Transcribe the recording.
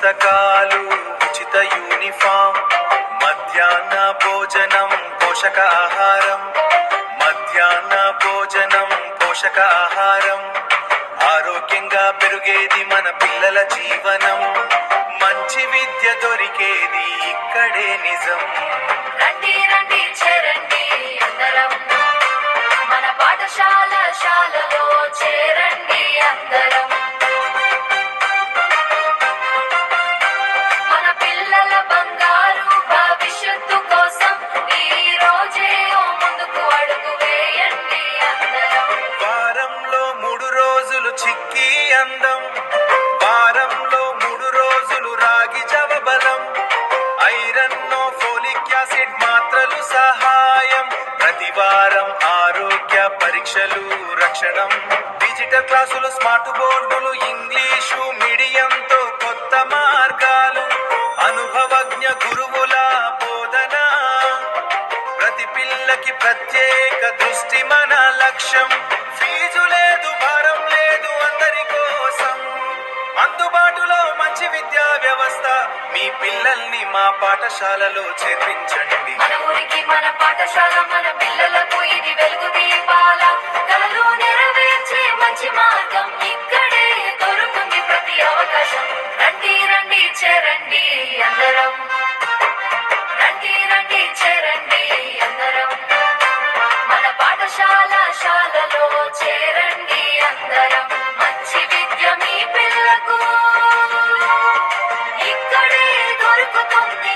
పుస్తకాలు ఉచిత యూనిఫామ్ మధ్యాహ్న భోజనం పోషక ఆహారం మధ్యాహ్న భోజనం పోషక ఆహారం ఆరోగ్యంగా పెరిగేది మన పిల్లల జీవనం మంచి విద్య దొరికేది ఇక్కడే నిజం రండి రండి చేరండి అందరం మన పాఠశాలలో చేరండి అందరం మన పిల్లల బంగారు భవిష్యత్తు కోసం ఈ రోజే ముందుకు అడుగు వేయండి అందరం వారంలో 3 రోజులు చిక్కీ అందం వారంలో 3 రోజులు రాగి జవబలం ఐరన్నో ఫోలిక్ యాసిడ్ మాత్రలు సహాయం ప్రతివారం ఆరోగ్య పరీక్షలు రక్షణం డిజిటల్ క్లాసులు స్మార్ట్ బోర్డులు ఇంగ్లీషు మీడియంతో కొత్త మార్గాలు అనుభవజ్ఞ గురువుల బోధన ప్రతి పిల్లకి ప్రత్యేక దృష్టి మన లక్ష్యం ఫీజు లేదు భారం లేదు అందరి కోసం అందుబాటులో మంచి విద్యా వ్యవస్థ మీ పిల్లల్ని మా పాఠశాలలో చేర్పించండి మన ఊరికి మన పాఠశాల మన పిల్లలకు ఇది వెలుగు దీపాల కలలు నెరవేర్చే మంచి మార్గం ఇక్కడే దొరుకుతుంది ప్రతి అవకాశం రండి రండి చేరండి అందరం రండి రండి చేరండి అందరం మన పాఠశాలలో చేరండి అందరం మంచి విద్య మీ పిల్లకు ఇక్కడే దొరుకుతుంది